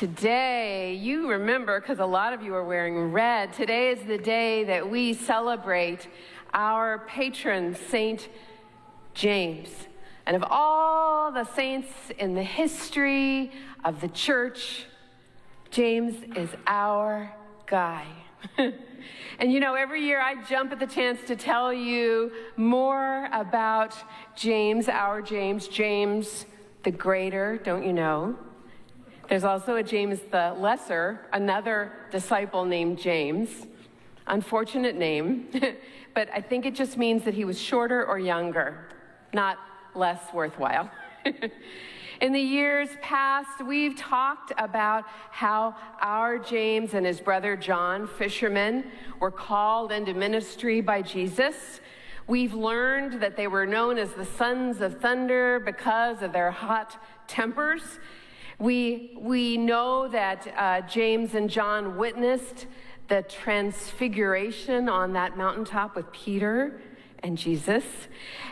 Today, you remember, because a lot of you are wearing red, today is the day that we celebrate our patron, Saint James. And of all the saints in the history of the church, James is our guy. And you know, every year I jump at the chance to tell you more about James, our James, James the Greater, don't you know? There's also a James the Lesser, another disciple named James. Unfortunate name, but I think it just means that he was shorter or younger, not less worthwhile. In the years past, we've talked about how our James and his brother John, fishermen, were called into ministry by Jesus. We've learned that they were known as the sons of thunder because of their hot tempers. We know that James and John witnessed the transfiguration on that mountaintop with Peter and Jesus.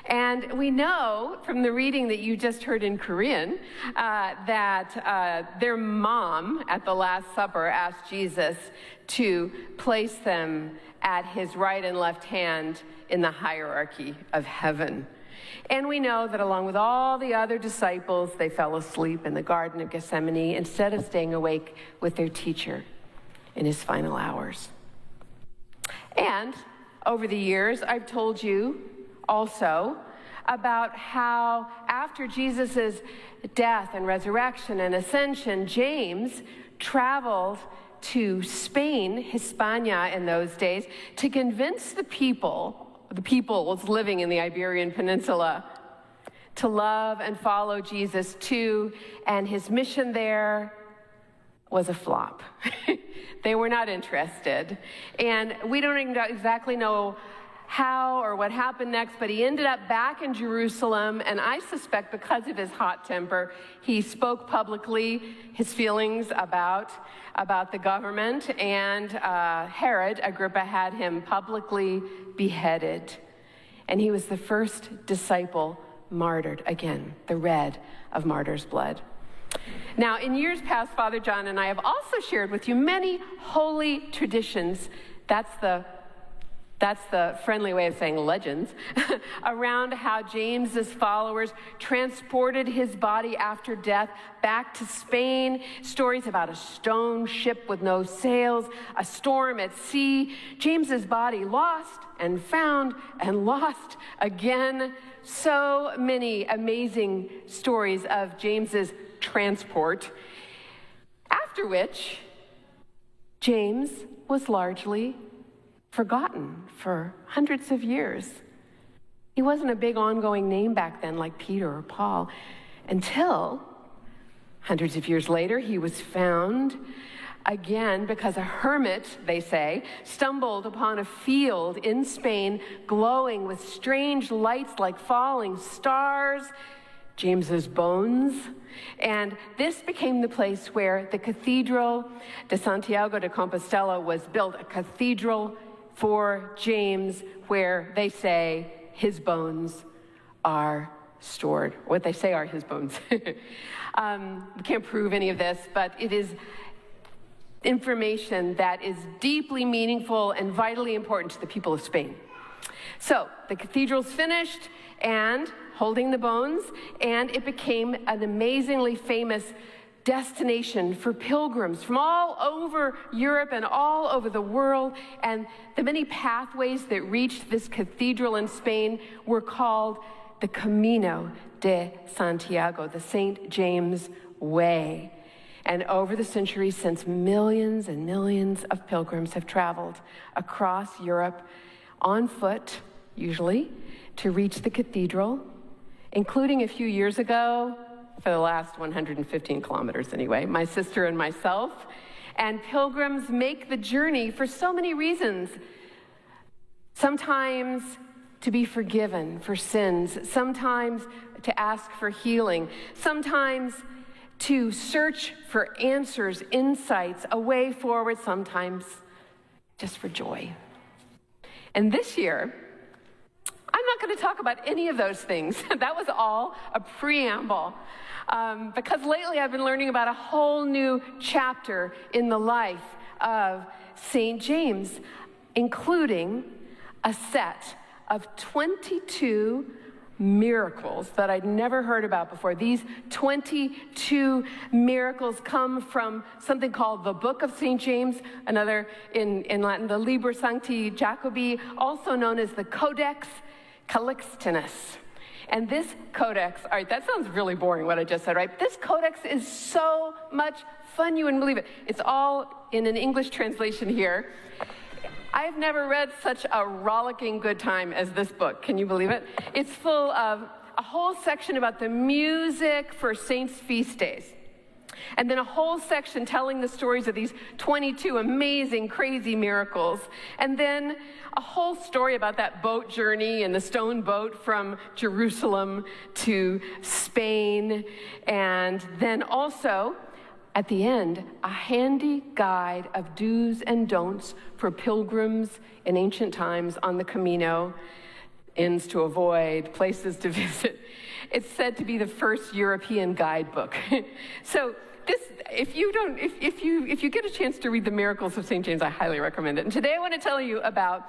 And we know from the reading that you just heard in Korean that their mom at the Last Supper asked Jesus to place them at his right and left hand in the hierarchy of heaven. And we know that along with all the other disciples, they fell asleep in the Garden of Gethsemane instead of staying awake with their teacher in his final hours. And over the years, I've told you also about how after Jesus' death and resurrection and ascension, James traveled to Spain, Hispania in those days, to convince the peoples living in the Iberian Peninsula to love and follow Jesus too, and his mission there was a flop. They were not interested, and we don't exactly know how or what happened next, but he ended up back in Jerusalem, and I suspect because of his hot temper, he spoke publicly his feelings about the government, and Herod Agrippa had him publicly beheaded. And he was the first disciple martyred, again, the red of martyr's blood. Now, in years past, Father John and I have also shared with you many holy traditions. That's the friendly way of saying legends, around how James's followers transported his body after death back to Spain, stories about a stone ship with no sails, a storm at sea, James's body lost and found and lost again. So many amazing stories of James's transport, after which James was largely forgotten for hundreds of years. He wasn't a big ongoing name back then like Peter or Paul, until hundreds of years later he was found again because a hermit, they say, stumbled upon a field in Spain glowing with strange lights like falling stars, James's bones. And this became the place where the Cathedral de Santiago de Compostela was built, a cathedral for James, where they say his bones are stored. What they say are his bones. We can't prove any of this, but it is information that is deeply meaningful and vitally important to the people of Spain. So the cathedral's finished and holding the bones, and it became an amazingly famous destination for pilgrims from all over Europe and all over the world. And the many pathways that reached this cathedral in Spain were called the Camino de Santiago, the St. James Way. And over the centuries since, millions and millions of pilgrims have traveled across Europe on foot, usually, to reach the cathedral, including a few years ago, for the last 115 kilometers anyway, my sister and myself. And pilgrims make the journey for so many reasons. Sometimes to be forgiven for sins, sometimes to ask for healing, sometimes to search for answers, insights, a way forward, sometimes just for joy. And this year, I'm not going to talk about any of those things. That was all a preamble. Because lately I've been learning about a whole new chapter in the life of St. James, including a set of 22 miracles that I'd never heard about before. These 22 miracles come from something called the Book of St. James, another in Latin, the Liber Sancti Jacobi, also known as the Codex Calixtinus. And this codex, all right, that sounds really boring what I just said, right? This codex is so much fun, you wouldn't believe it. It's all in an English translation here. I've never read such a rollicking good time as this book. Can you believe it? It's full of a whole section about the music for saints' feast days. And then a whole section telling the stories of these 22 amazing, crazy miracles. And then a whole story about that boat journey and the stone boat from Jerusalem to Spain. And then also, at the end, a handy guide of do's and don'ts for pilgrims in ancient times on the Camino, inns to avoid, places to visit. It's said to be the first European guidebook. So this, if you get a chance to read the miracles of St. James, I highly recommend it. And today I want to tell you about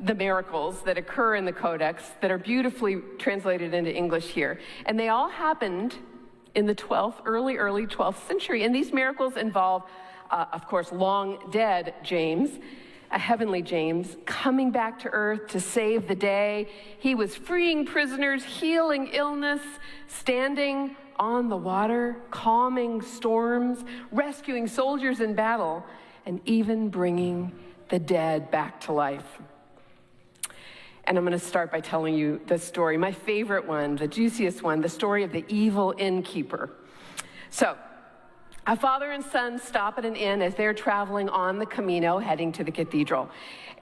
the miracles that occur in the Codex that are beautifully translated into English here. And they all happened in the early 12th century. And these miracles involve, of course, long dead James, a heavenly James, coming back to earth to save the day. He was freeing prisoners, healing illness, standing on the water, calming storms, rescuing soldiers in battle, and even bringing the dead back to life. And I'm going to start by telling you the story, my favorite one, the juiciest one, the story of the evil innkeeper. So, a father and son stop at an inn as they're traveling on the Camino, heading to the cathedral.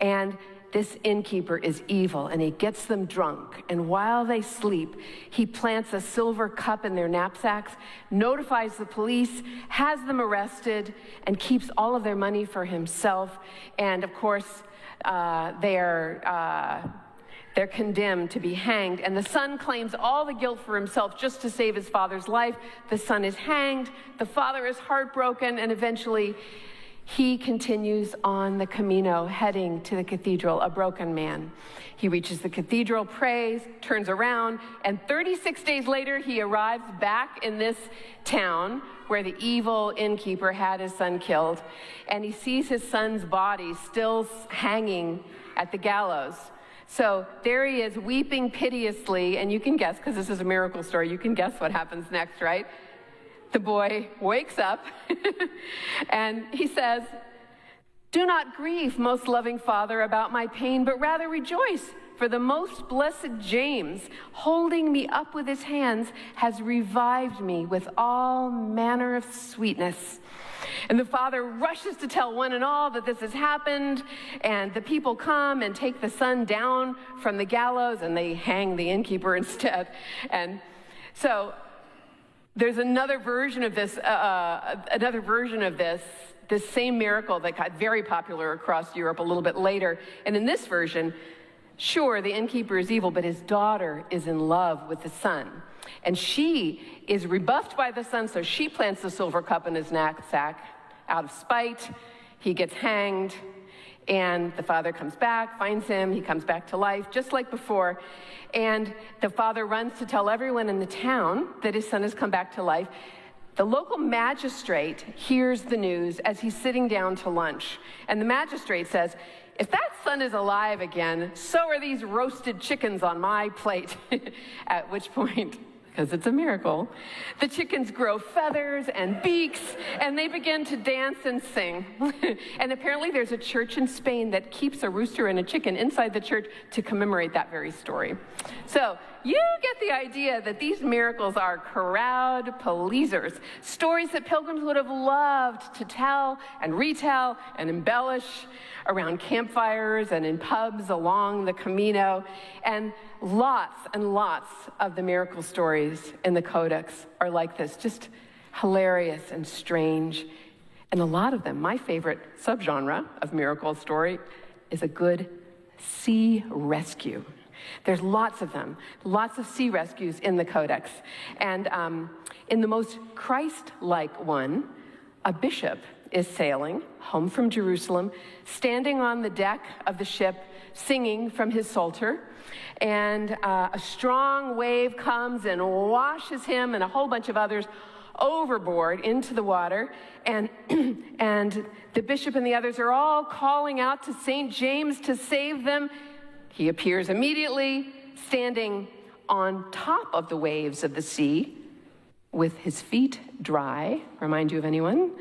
And this innkeeper is evil, and he gets them drunk. And while they sleep, he plants a silver cup in their knapsacks, notifies the police, has them arrested, and keeps all of their money for himself. And of course, they're condemned to be hanged, and the son claims all the guilt for himself just to save his father's life. The son is hanged, the father is heartbroken, and eventually he continues on the Camino, heading to the cathedral, a broken man. He reaches the cathedral, prays, turns around, and 36 days later he arrives back in this town where the evil innkeeper had his son killed, and he sees his son's body still hanging at the gallows. So there he is, weeping piteously, and you can guess, because this is a miracle story, you can guess what happens next, right? The boy wakes up, and he says, "Do not grieve, most loving Father, about my pain, but rather rejoice, for the most blessed James, holding me up with his hands, has revived me with all manner of sweetness." And the father rushes to tell one and all that this has happened, and the people come and take the son down from the gallows, and they hang the innkeeper instead. And so there's another version of this, this same miracle that got very popular across Europe a little bit later. And in this version, sure, the innkeeper is evil, but his daughter is in love with the son. And she is rebuffed by the son, so she plants the silver cup in his knapsack out of spite. He gets hanged, and the father comes back, finds him, he comes back to life, just like before. And the father runs to tell everyone in the town that his son has come back to life. The local magistrate hears the news as he's sitting down to lunch. And the magistrate says, "If that son is alive again, so are these roasted chickens on my plate." At which point, because it's a miracle, the chickens grow feathers and beaks, and they begin to dance and sing. And apparently there's a church in Spain that keeps a rooster and a chicken inside the church to commemorate that very story. So you get the idea that these miracles are crowd pleasers, stories that pilgrims would have loved to tell and retell and embellish around campfires and in pubs along the Camino. And lots of the miracle stories in the Codex are like this, just hilarious and strange. And a lot of them, my favorite subgenre of miracle story, is a good sea rescue. There's lots of them, lots of sea rescues in the Codex. And in the most Christ-like one, a bishop is sailing home from Jerusalem, standing on the deck of the ship, singing from his psalter, and a strong wave comes and washes him and a whole bunch of others overboard into the water, and and the bishop and the others are all calling out to St. James to save them. He appears immediately, standing on top of the waves of the sea, with his feet dry. Remind you of anyone?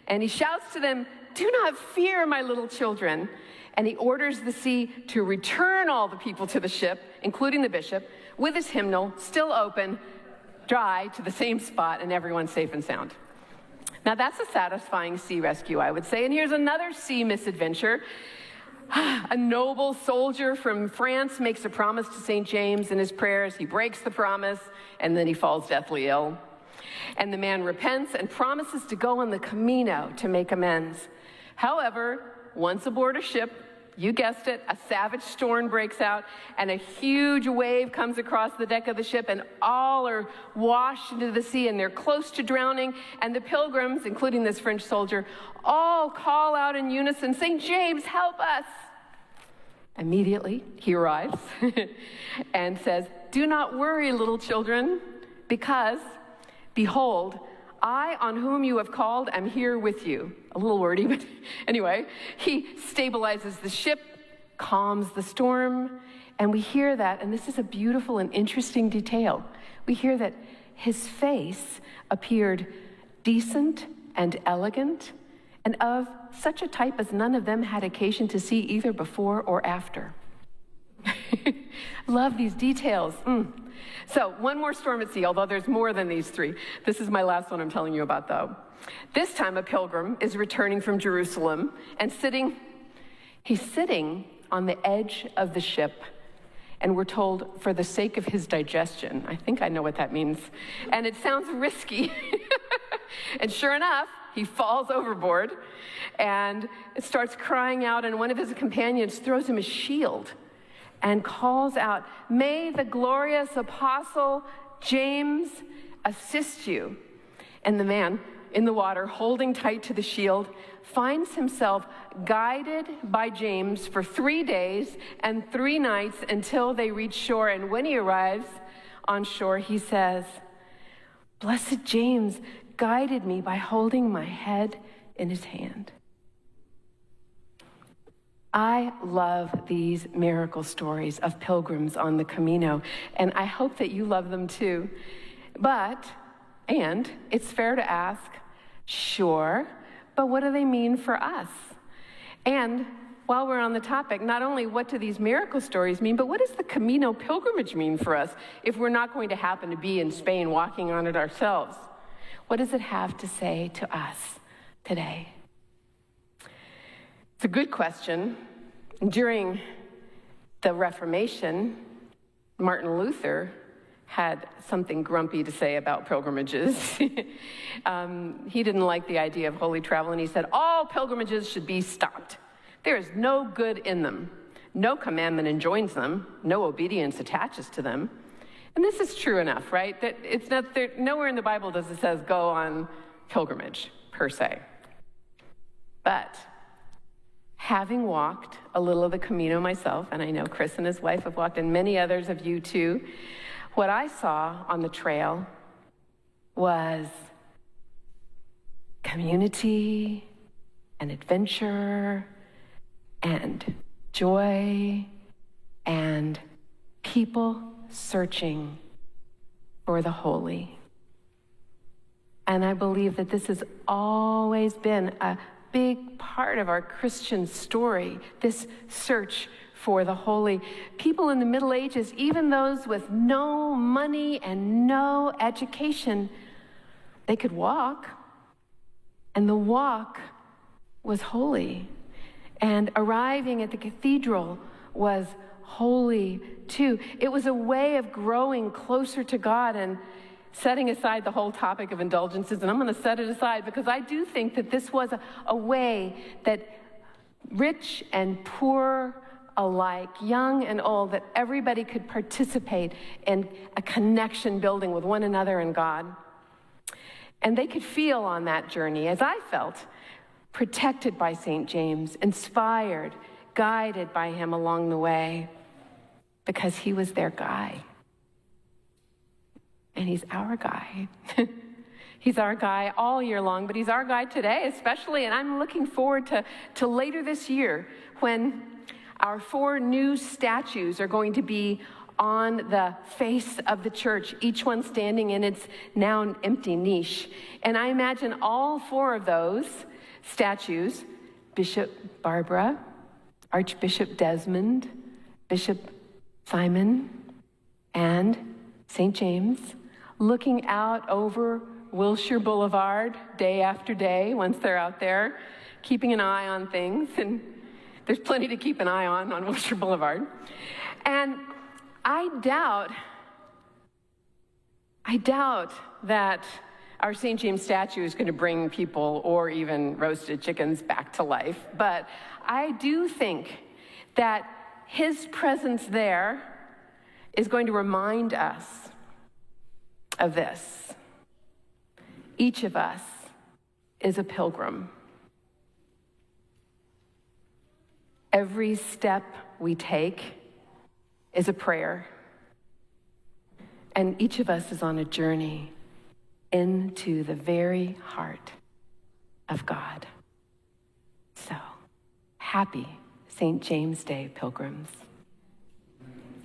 And he shouts to them, "Do not fear, my little children." And he orders the sea to return all the people to the ship, including the bishop, with his hymnal still open, dry, to the same spot, and everyone's safe and sound. Now that's a satisfying sea rescue, I would say. And here's another sea misadventure. A noble soldier from France makes a promise to St. James in his prayers. He breaks the promise, and then he falls deathly ill. And the man repents and promises to go on the Camino to make amends. However, once aboard a ship, you guessed it, a savage storm breaks out, and a huge wave comes across the deck of the ship, and all are washed into the sea, and they're close to drowning. And the pilgrims, including this French soldier, all call out in unison, "St. James, help us!" Immediately, he arrives and says, "Do not worry, little children, because, behold, I, on whom you have called, am here with you." A little wordy, but anyway, he stabilizes the ship, calms the storm, and we hear that, and this is a beautiful and interesting detail, we hear that his face appeared decent and elegant, and of such a type as none of them had occasion to see either before or after. Love these details. So, one more storm at sea, although there's more than these three. This is my last one I'm telling you about, though. This time a pilgrim is returning from Jerusalem and he's sitting on the edge of the ship, and we're told for the sake of his digestion. I think I know what that means. And it sounds risky. And sure enough, he falls overboard and starts crying out, and one of his companions throws him a shield and calls out, "May the glorious apostle James assist you." And the man in the water, holding tight to the shield, finds himself guided by James for 3 days and 3 nights until they reach shore. And when he arrives on shore, he says, "Blessed James guided me by holding my head in his hand." I love these miracle stories of pilgrims on the Camino, and I hope that you love them too. And it's fair to ask, sure, but what do they mean for us? And while we're on the topic, not only what do these miracle stories mean, but what does the Camino pilgrimage mean for us if we're not going to happen to be in Spain walking on it ourselves? What does it have to say to us today? It's a good question. During the Reformation, Martin Luther had something grumpy to say about pilgrimages. He didn't like the idea of holy travel, and he said, all pilgrimages should be stopped. There is no good in them. No commandment enjoins them. No obedience attaches to them. And this is true enough, right? That it's not there, nowhere in the Bible does it says go on pilgrimage, per se. But having walked a little of the Camino myself, and I know Chris and his wife have walked, and many others of you too, what I saw on the trail was community and adventure and joy and people searching for the holy. And I believe that this has always been a big part of our Christian story, this search for the holy. People in the Middle Ages, even those with no money and no education, they could walk, and the walk was holy. And arriving at the cathedral was holy too. It was a way of growing closer to God and setting aside the whole topic of indulgences, and I'm going to set it aside because I do think that this was a way that rich and poor alike, young and old, that everybody could participate in a connection building with one another and God. And they could feel on that journey, as I felt, protected by St. James, inspired, guided by him along the way, because he was their guy. And he's our guy. He's our guy all year long, but he's our guy today especially, and I'm looking forward to later this year when our 4 new statues are going to be on the face of the church, each one standing in its now empty niche. And I imagine all 4 of those statues, Bishop Barbara, Archbishop Desmond, Bishop Simon, and St. James, looking out over Wilshire Boulevard day after day once they're out there, keeping an eye on things. And there's plenty to keep an eye on Wilshire Boulevard. And I doubt that our St. James statue is going to bring people or even roasted chickens back to life. But I do think that his presence there is going to remind us of this. Each of us is a pilgrim. Every step we take is a prayer. And each of us is on a journey into the very heart of God. So, happy St. James Day, pilgrims.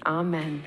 Amen.